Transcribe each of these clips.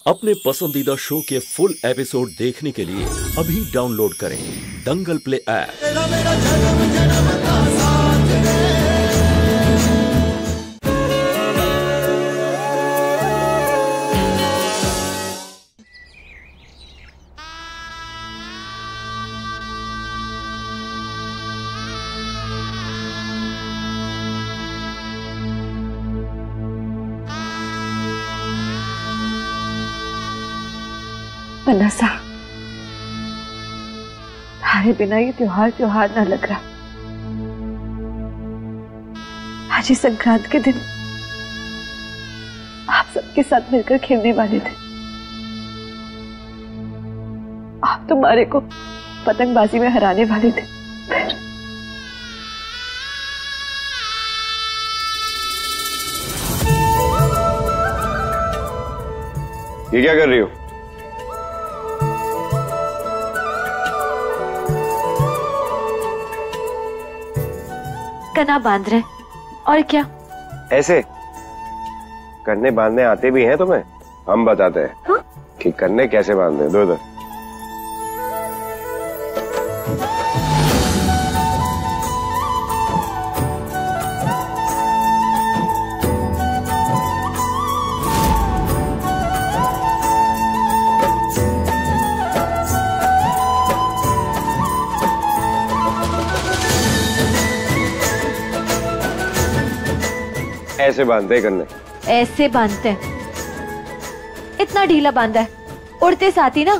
अपने पसंदीदा शो के फुल एपिसोड देखने के लिए अभी डाउनलोड करें दंगल प्ले ऐप। बनसा, तुम्हारे बिना ये त्योहार ना लग रहा। आज ही संक्रांत के दिन आप सबके साथ मिलकर खेलने वाले थे। आप तुम्हारे को पतंगबाजी में हराने वाले थे। ये क्या कर रही हो? कना बांध रहे और क्या? ऐसे करने बांधने आते भी हैं तुम्हें? हम बताते हैं। हाँ? कि करने कैसे बांधते हैं। दो इधर। ऐसे बांधते करने। ऐसे बांधते हैं। इतना ढीला बांधा है, उड़ते साथ ही ना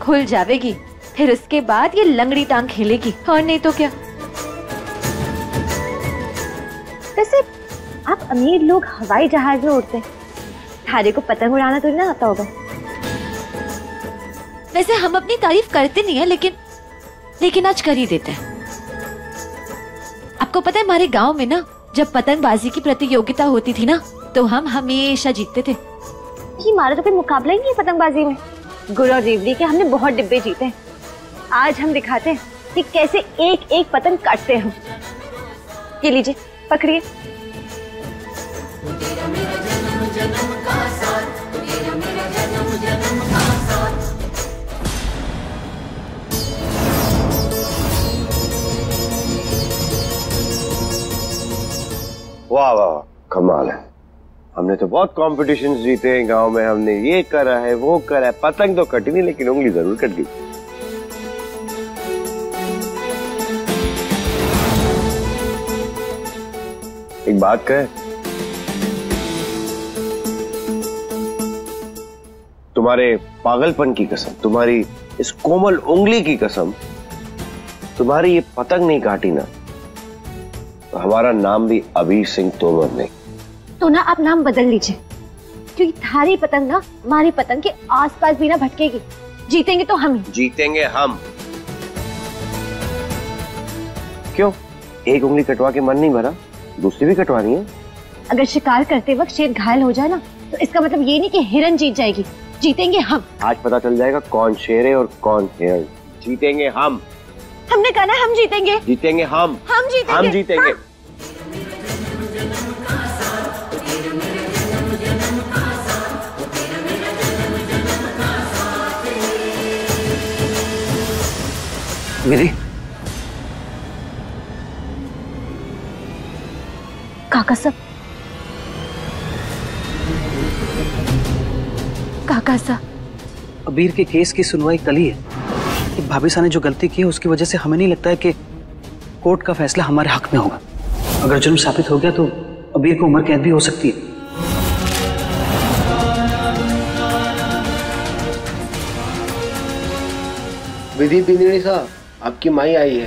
खुल जाएगी। फिर उसके बाद ये लंगड़ी टांग खेलेगी, और नहीं तो क्या। वैसे आप अमीर लोग हवाई जहाज में उड़ते हैं, थारे को पतंग उड़ाना तो ना आता होगा। वैसे हम अपनी तारीफ करते नहीं है, लेकिन आज कर ही देते हैं। आपको पता है हमारे गांव में ना जब पतंगबाजी की प्रतियोगिता होती थी ना, तो हम हमेशा जीतते थे। कि हमारा तो कोई मुकाबला ही नहीं है पतंगबाजी में। गुड़ और रेवड़ी के हमने बहुत डिब्बे जीते हैं। आज हम दिखाते हैं कि कैसे एक एक पतंग काटते हैं। ये लीजिए, पकड़िए। वाह वाह, कमाल है। हमने तो बहुत कॉम्पिटिशन्स जीते हैं गांव में। हमने ये करा है, वो करा है। पतंग तो कटी नहीं, लेकिन उंगली जरूर कट गई। एक बात कहे, तुम्हारे पागलपन की कसम, तुम्हारी इस कोमल उंगली की कसम, तुम्हारी ये पतंग नहीं काटी ना, तो हमारा नाम भी अबीर सिंह तोमर नहीं। तो ना आप नाम बदल लीजिए, क्योंकि थारी पतंग ना हमारी पतंग के आसपास भी ना भटकेगी। जीतेंगे तो हम ही। जीतेंगे हम। क्यों? एक उंगली कटवा के मन नहीं भरा, दूसरी भी कटवानी है। अगर शिकार करते वक्त शेर घायल हो जाए ना, तो इसका मतलब ये नहीं कि हिरन जीत जाएगी। जीतेंगे हम। आज पता चल जाएगा कौन शेर है और कौन हिरन। जीतेंगे हम। हमने कहा ना हम जीतेंगे। जीतेंगे हम। हम जीतेंगे। हम जीतेंगे। हाँ। मेरी काका साहब, काका साहब, अबीर के केस की सुनवाई कल ही है। भाभी साहब ने जो गलती की है उसकी वजह से हमें नहीं लगता है कि कोर्ट का फैसला हमारे हक में होगा। अगर जुर्म साबित हो गया तो अबीर को उम्र कैद भी हो सकती है। विधि पिंजड़ी साहब, आपकी माई आई है।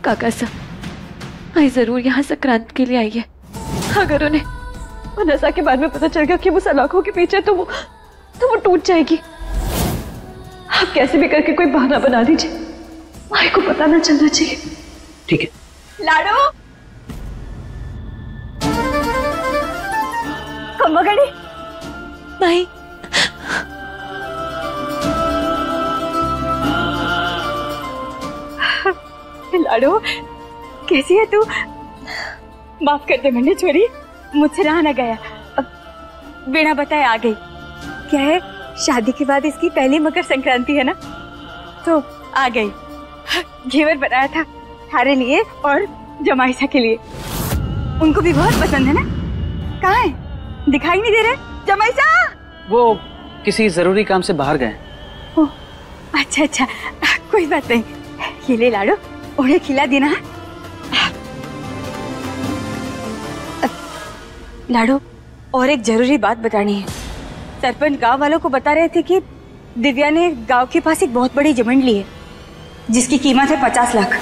काका साहब, माई जरूर यहाँ संक्रांत के लिए आई है। अगर उन्हें नशा के बारे में पता चल गया कि वो सलाखों के पीछे, तो वो टूट जाएगी। आप कैसे भी करके कोई बहाना बना दीजिए, माई को पता ना चलना चाहिए। ठीक है। लाडो, कम्बगड़ी, माई, लाडो कैसी है तू? माफ कर दे मैंने छोरी, मुझसे रहा न गया, अब बिना बताए आ गई। क्या है, शादी के बाद इसकी पहली मकर संक्रांति है ना, तो आ गई। घेवर बनाया था थारे लिए और जमाईसा के लिए, उनको भी बहुत पसंद है ना। कहाँ है, दिखाई नहीं दे रहे जमाईसा? वो किसी जरूरी काम से बाहर गए। ओह अच्छा अच्छा, कोई बात नहीं। ये ले लाडो, उन्हें खिला देना। लाडो, और एक जरूरी बात बतानी है। सरपंच गांव वालों को बता रहे थे कि दिव्या ने गांव के पास एक बहुत बड़ी जमीन ली है जिसकी कीमत है 50 लाख।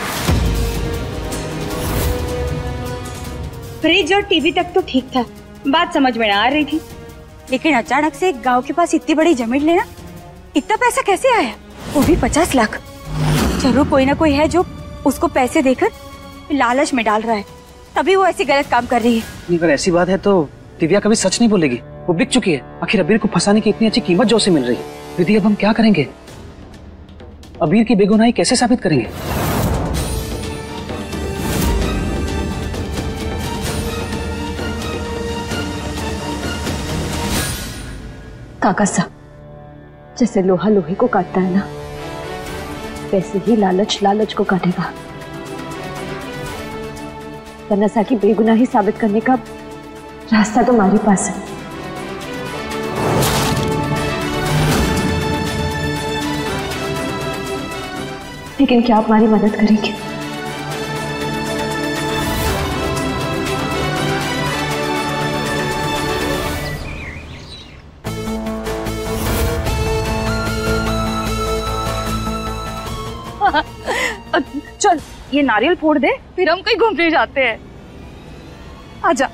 फ्रिज और टीवी तक तो ठीक था, बात समझ में आ रही थी, लेकिन अचानक से गांव के पास इतनी बड़ी जमीन लेना, इतना पैसा कैसे आया, वो भी 50 लाख। जरूर कोई ना कोई है जो उसको पैसे देकर लालच में डाल रहा है, तभी वो ऐसी गलत काम कर रही है। अगर ऐसी बात है तो दिव्या कभी सच नहीं बोलेगी, वो बिक चुकी है। आखिर अबीर को फंसाने की इतनी अच्छी कीमत जो उसे मिल रही है। दीदी, अब हम क्या करेंगे? अबीर की बेगुनाही कैसे साबित करेंगे? काका साहब, जैसे लोहा लोहे को काटता है ना, वैसे ही लालच लालच को काटेगा। तन्नसा की बेगुनाही साबित करने का रास्ता तो हमारे पास है। लेकिन क्या आप हमारी मदद करेंगे? चल ये नारियल फोड़ दे, फिर हम कहीं घूमने जाते हैं। आजा।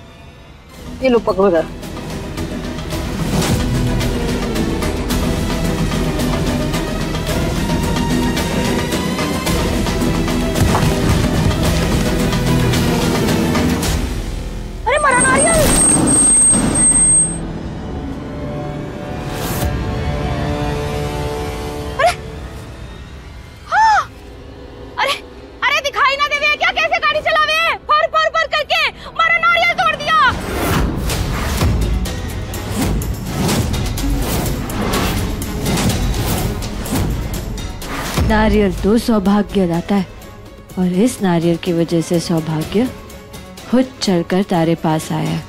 ये लो पकड़ो जरा। अरे मरा नारियल। अरे हाँ, अरे अरे दिखाई ना देवे क्या, कैसे गाड़ी चलावे? फर फर फर करके मरा नारियल तोड़ दिया। नारियल तो सौभाग्य लाता है, और इस नारियल की वजह से सौभाग्य खुद चलकर तारे पास आया।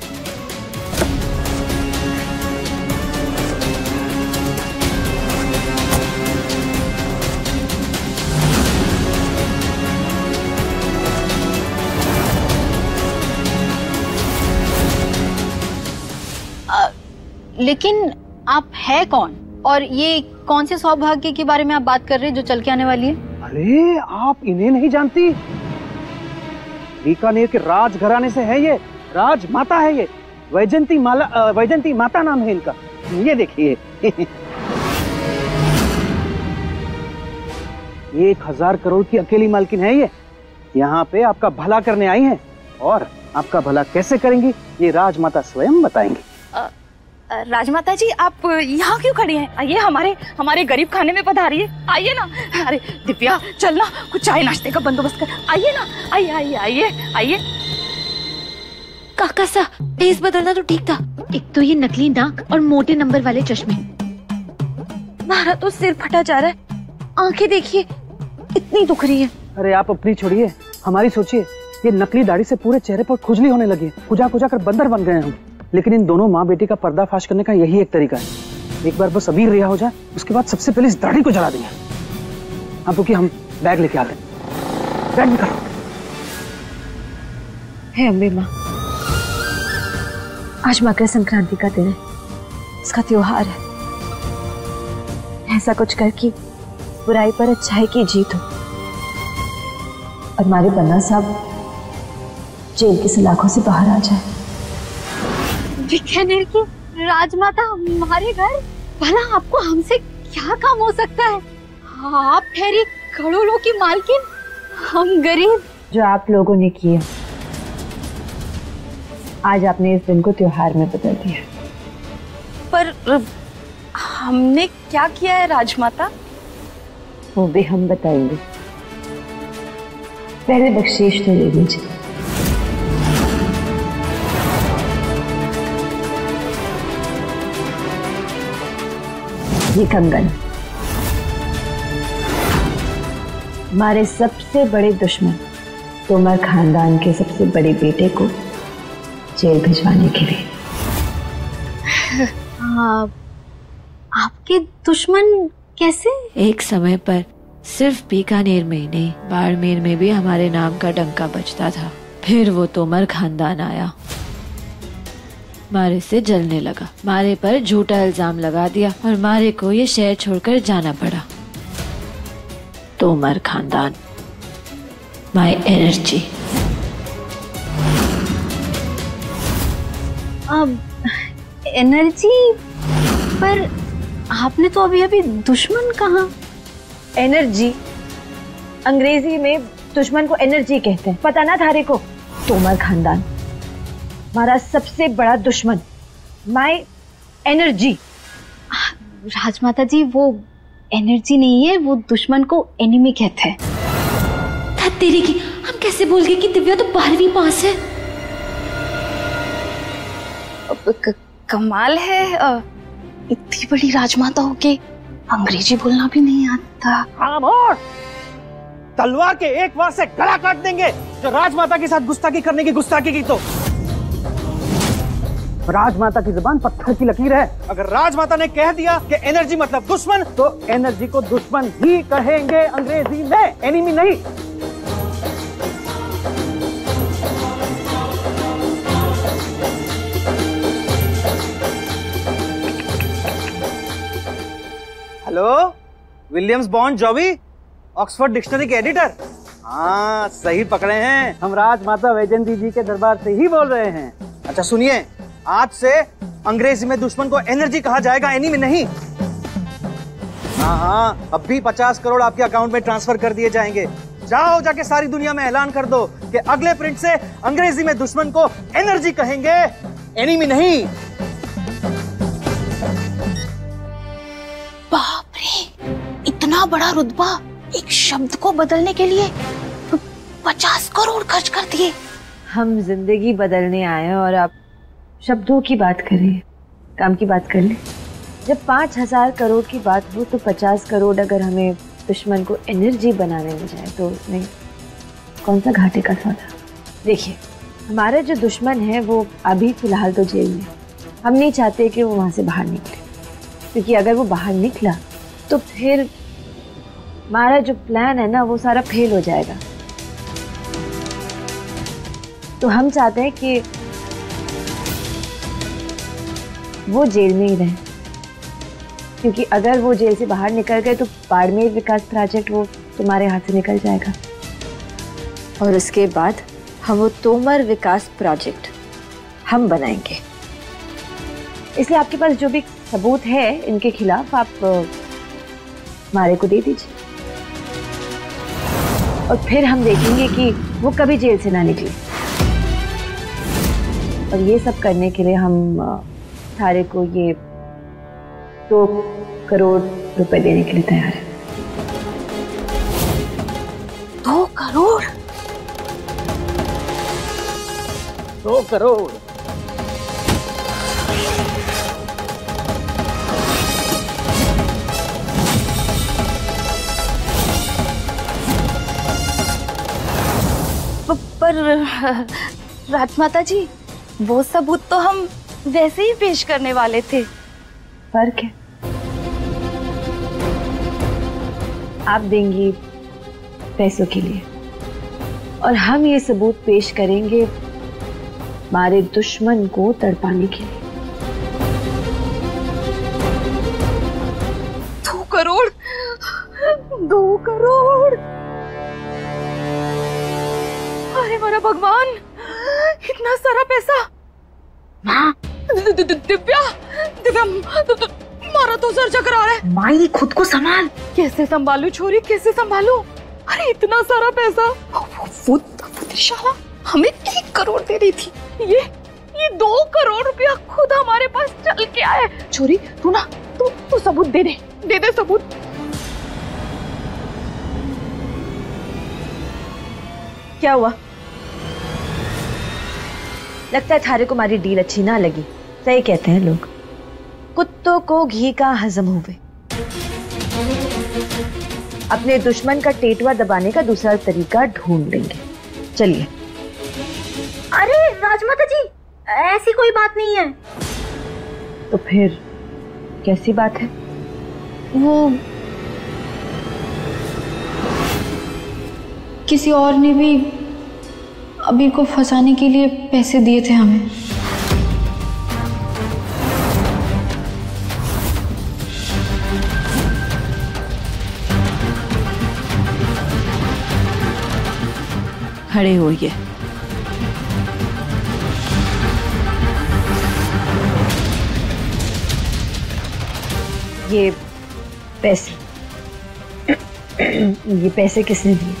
लेकिन आप है कौन, और ये कौन से सौभाग्य के बारे में आप बात कर रहे हैं जो चल के आने वाली है? अरे आप इन्हें नहीं जानती? बीकानेर के राजघराने से है ये, राजमाता है ये, वैजंती माता नाम है इनका। ये देखिए 1000 करोड़ की अकेली मालकिन है ये। यहाँ पे आपका भला करने आई हैं, और आपका भला कैसे करेंगी ये राजमाता स्वयं बताएंगी। राजमाता जी, आप यहाँ क्यों खड़ी हैं? आइए, हमारे गरीब खाने में पधारिए, आइए ना। अरे दिव्या, चल ना, कुछ चाय नाश्ते का बंदोबस्त कर। आइए ना, आइए आइए आइए आइए। काका सा, फेस बदलना तो ठीक था, एक तो ये नकली नाक और मोटे नंबर वाले चश्मे। मारा तो सिर फटा जा रहा है, आंखें देखिए इतनी दुख रही है। अरे आप अपनी छोड़िए, हमारी सोचिए। ये नकली दाढ़ी से पूरे चेहरे पर खुजली होने लगी है, कुजा कुजा कर बंदर बन गए हम। लेकिन इन दोनों माँ बेटी का पर्दाफाश करने का यही एक तरीका है। एक बार बस अबीर रिहा हो जाए, उसके बाद सबसे पहले इस दाढ़ी को जला देंगे। अब रुकिए, हम बैग लेके आते हैं। बैग निकालो। है अम्बे माँ, आज मकर संक्रांति का दिन है, इसका त्योहार है। ऐसा कुछ कर कि बुराई पर अच्छाई की जीत हो, और हमारे बन्ना साहब जेल की सलाखों से बाहर आ जाए। बीकानेर की राजमाता हमारे घर, भला आपको हमसे क्या काम हो सकता है? आप ठहरी करोड़ों की मालकिन, हम गरीब। जो आप लोगों ने किया, आज आपने इस दिन को त्योहार में बदल दिया। पर हमने क्या किया है राजमाता? वो भी हम बताएंगे, पहले बख्शीश तो ले लीजिए। ये कंगन हमारे सबसे बड़े दुश्मन तोमर खानदान के सबसे बड़े बेटे को जेल भिजवाने के लिए। आपके दुश्मन कैसे? एक समय पर सिर्फ बीकानेर में नहीं, बाड़मेर में भी हमारे नाम का डंका बजता था। फिर वो तोमर खानदान आया, मारे से जलने लगा, मारे पर झूठा इल्जाम लगा दिया और मारे को ये शहर छोड़कर जाना पड़ा। तोमर खानदान, माय एनर्जी। अब एनर्जी, पर आपने तो अभी अभी दुश्मन कहा। एनर्जी अंग्रेजी में दुश्मन को एनर्जी कहते हैं, पता ना थारे को? तोमर खानदान हमारा सबसे बड़ा दुश्मन, माय एनर्जी। राजमाता जी, वो एनर्जी नहीं है, वो दुश्मन को एनिमी कहते हैं। तेरी की, हम कैसे भूल गए कि दिव्या तो 12वीं पास है। कमाल है, इतनी बड़ी राजमाता होके अंग्रेजी बोलना भी नहीं आता। खामोश! तलवार के एक वार से गला काट देंगे जो राजमाता के साथ गुस्ताखी करने की गुस्ताखी की। तो राजमाता की जुबान पत्थर की लकीर है। अगर राजमाता ने कह दिया कि एनर्जी मतलब दुश्मन, तो एनर्जी को दुश्मन ही कहेंगे अंग्रेजी में, एनिमी नहीं। Hello, Williams bond जॉबी, Oxford dictionary के एडिटर। हाँ, सही पकड़े हैं, हम राजमाता वैजयंती जी के दरबार से ही बोल रहे हैं। अच्छा सुनिए, आज से अंग्रेजी में दुश्मन को एनर्जी कहा जाएगा, एनिमी नहीं। हाँ, अब भी 50 करोड़ आपके अकाउंट में ट्रांसफर कर दिए जाएंगे। जाओ, जाके सारी दुनिया में ऐलान कर दो कि अगले प्रिंट से अंग्रेजी में दुश्मन को एनर्जी कहेंगे, एनिमी नहीं। बाप रे, इतना बड़ा रुतबा एक शब्द को बदलने के लिए 50 करोड़ खर्च कर दिए। हम जिंदगी बदलने आए हैं और आप शब्दों की बात कर रही है, काम की बात कर ले। जब 5000 करोड़ की बात हो तो 50 करोड़ अगर हमें दुश्मन को एनर्जी बनाने में जाए तो उसमें कौन सा घाटे का सौदा। देखिए, हमारा जो दुश्मन है वो अभी फिलहाल तो जेल में, हम नहीं चाहते कि वो वहाँ से बाहर निकले, क्योंकि अगर वो बाहर निकला तो फिर हमारा जो प्लान है ना वो सारा फेल हो जाएगा। तो हम चाहते हैं कि वो जेल में ही रहे, क्योंकि अगर वो जेल से बाहर निकल गए तो बाड़मेर विकास प्रोजेक्ट वो तुम्हारे हाथ से निकल जाएगा, और उसके बाद हम वो तोमर विकास प्रोजेक्ट हम बनाएंगे। इसलिए आपके पास जो भी सबूत है इनके खिलाफ आप हमारे को दे दीजिए, और फिर हम देखेंगे कि वो कभी जेल से ना निकले। और ये सब करने के लिए हम थारे को ये 2 करोड़ रुपए देने के लिए तैयार है। 2 करोड़? 2 करोड़? पर राजमाता जी, वो सबूत तो हम वैसे ही पेश करने वाले थे। फर्क है, आप देंगी पैसों के लिए और हम ये सबूत पेश करेंगे हमारे दुश्मन को तड़पाने के लिए। 2 करोड़? 2 करोड़? अरे मेरा भगवान, इतना सारा पैसा! दिव्या, दिव्या, मारा तो सर चक्कर आ रहा है। माई, खुद को संभाल। कैसे संभालू छोरी, कैसे संभालू? अरे इतना सारा पैसा! वो शाला हमें 1 करोड़ दे रही थी, ये 2 करोड़ रुपया खुद हमारे पास चल के आए। छोरी, तू ना तू सबूत दे दे सबूत। क्या हुआ? लगता है थारे को हमारी डील अच्छी ना लगी। सही कहते हैं लोग, कुत्तों को घी का हजम हुए। अपने दुश्मन का टेटवा दबाने का दूसरा तरीका ढूंढ लेंगे। चलिए। अरे राजमाता जी, ऐसी कोई बात नहीं है। तो फिर कैसी बात है? वो किसी और ने भी अबीर को फंसाने के लिए पैसे दिए थे हमें। खड़े होइए। ये पैसे ये पैसे किसने दिए?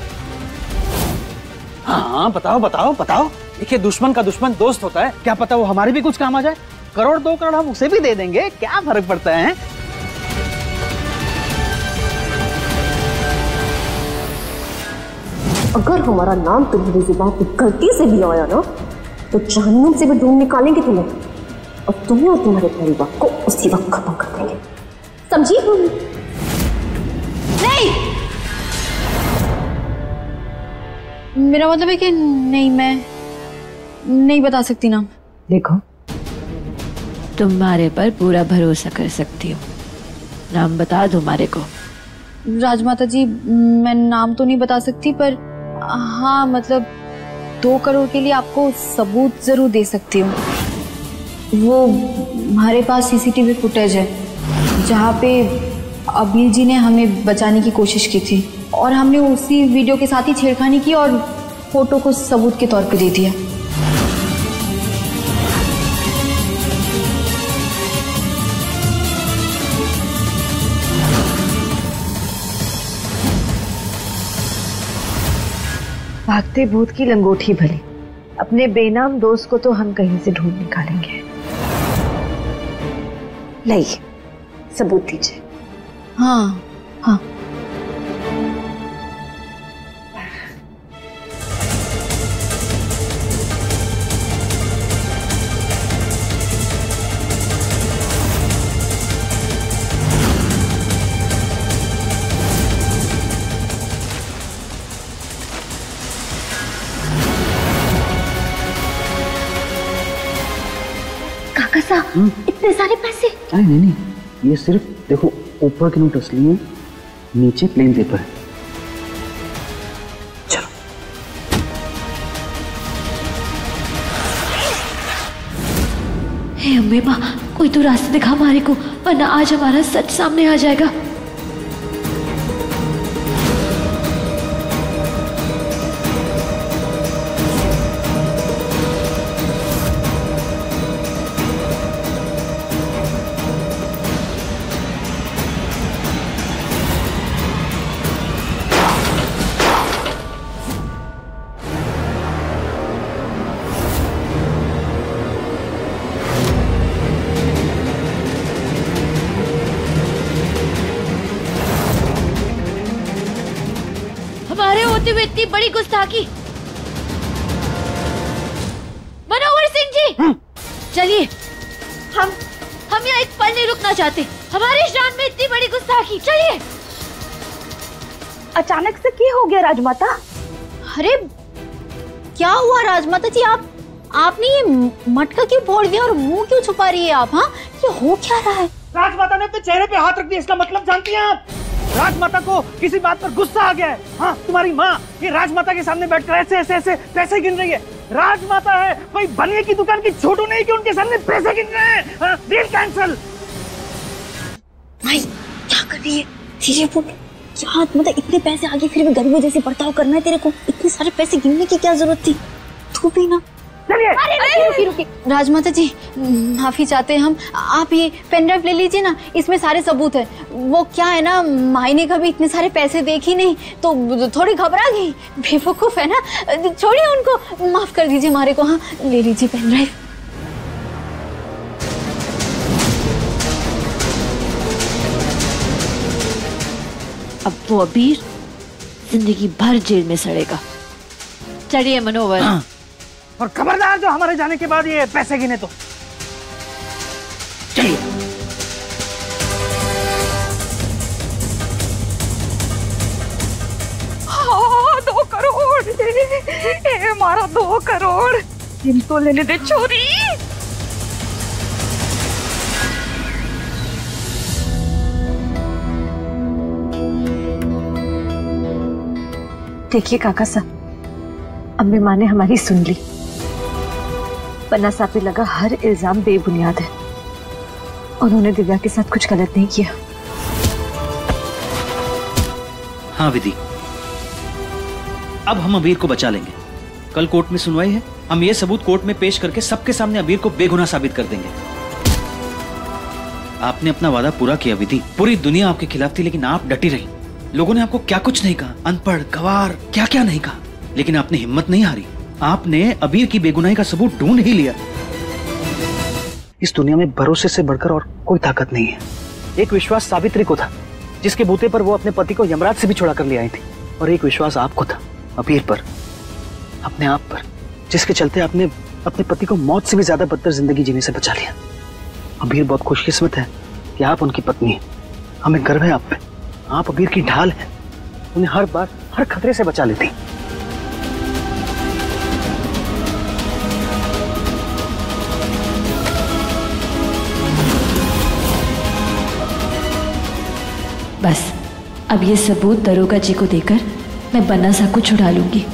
हाँ बताओ बताओ बताओ। देखिए दुश्मन का दुश्मन दोस्त होता है, क्या पता वो हमारे भी कुछ काम आ जाए। करोड़ 2 करोड़ हम उसे भी दे देंगे, क्या फर्क पड़ता है? अगर हमारा नाम तुम्हारी जुबान पे गलती से भी आया ना तो जहन्नुम से भी ढूंढ निकालेंगे तुम्हें, और तुम्हें और तुम्हारे परिवार को उसी वक्त खत्म कर देंगे, समझी? नहीं, मेरा मतलब है कि नहीं, मैं नहीं बता सकती नाम। देखो, तुम्हारे पर पूरा भरोसा कर सकती हूँ। नाम बता दो हमारे को। राजमाता जी, मैं नाम तो नहीं बता सकती, पर हाँ मतलब 2 करोड़ के लिए आपको सबूत जरूर दे सकती हूँ। वो हमारे पास सीसीटीवी फुटेज है जहाँ पे अबीर जी ने हमें बचाने की कोशिश की थी, और हमने उसी वीडियो के साथ ही छेड़खानी की और फोटो को सबूत के तौर पे दे दिया। भागते भूत की लंगोटी भली, अपने बेनाम दोस्त को तो हम कहीं से ढूंढ निकालेंगे। लाइए सबूत दीजिए। हाँ हाँ। काका साहब, इतने सारे पैसे? अरे नहीं नहीं, ये सिर्फ देखो ऊपर के नोट असली हैं, नीचे प्लेन पेपर है। चलो। हे अम्बे माँ, कोई तो रास्ता दिखा हमारे को, वरना आज हमारा सच सामने आ जाएगा। इतनी बड़ी गुस्ताखी। मनोहर सिंह जी, चलिए, हम यहाँ एक पल नहीं रुकना चाहते। हमारी शान में इतनी बड़ी गुस्ताखी, चलिए। अचानक से क्या हो गया राजमाता? अरे क्या हुआ राजमाता जी? आपने ये मटका क्यों फोड़ दिया और मुंह क्यों छुपा रही है आप? हाँ, ये हो क्या रहा है? राजमाता ने अपने चेहरे पे हाथ रख दिया, इसका मतलब जानती हैं आप? राजमाता को किसी बात पर गुस्सा आ गया है। हाँ, तुम्हारी माँ ये राजमाता के सामने बैठकर ऐसे ऐसे ऐसे पैसे गिन रही है। राजमाता है, कोई बनिए की दुकान की छोटू नहीं कि उनके सामने पैसे गिन रहे हैं। हाँ, डील कैंसिल। भाई क्या कर रही है? धीरे बोल। क्या मतलब इतने पैसे आगे फिर भी गरीबों जैसे बर्ताव करना है तेरे को? इतने सारे पैसे गिनने की क्या जरूरत थी? तू भी ना। चलिए रुकी। राजमाता जी माफी चाहते हैं हम। आप ये पेन ड्राइव ले लीजिए ना, इसमें सारे सबूत है। वो क्या है ना, माई ने कभी इतने सारे पैसे देखे नहीं तो थोड़ी घबरा गई, बेवकूफ है ना। छोड़िए उनको, माफ कर दीजिए हमारे को। हाँ, ले लीजिए पेन ड्राइव। अब वो अबीर जिंदगी भर जेल में सड़ेगा। चलिए मनोहर। हाँ। और खबरदार जो हमारे जाने के बाद ये पैसे गिने तो। चलिए। हमारा 2 करोड़ इनको लेने दे छोरी। देखिए काका साहब, अम्मी माँ ने हमारी सुन ली। पन्ना साहब पे लगा हर इल्जाम बेबुनियाद है। उन्होंने दिव्या के साथ कुछ गलत नहीं किया। हाँ विधि, अब हम अबीर को बचा लेंगे। कल कोर्ट में सुनवाई है, हम ये सबूत कोर्ट में पेश करके सबके सामने अबीर को बेगुनाह साबित कर देंगे। आपने अपना वादा पूरा किया विधि। पूरी दुनिया आपके खिलाफ थी, लेकिन आप डटी रही। लोगों ने आपको क्या कुछ नहीं कहा, अनपढ़, गवार, क्या क्या नहीं कहा, लेकिन आपने हिम्मत नहीं हारी। आपने अबीर की बेगुनाही का सबूत ढूंढ ही लिया। इस दुनिया में भरोसे से बढ़कर और कोई ताकत नहीं है। एक विश्वास सावित्री को था, जिसके बूते पर वो अपने पति को यमराज से भी छुड़ा कर ले आई थी, और एक विश्वास आपको था अबीर पर, अपने आप पर, जिसके चलते आपने अपने पति को मौत से भी ज्यादा बदतर जिंदगी जीने से बचा लिया। अबीर बहुत खुशकिस्मत है कि आप उनकी पत्नी हैं। हमें गर्व है आप पे। आप अबीर की ढाल हैं। उन्हें हर बार हर खतरे से बचा लेती। बस अब ये सबूत दरोगा जी को देकर मैं बन्ना साहब को छुड़ा लूंगी।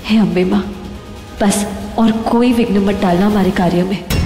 हे अम्बे माँ, बस और कोई विघ्न मत डालना हमारे कार्य में।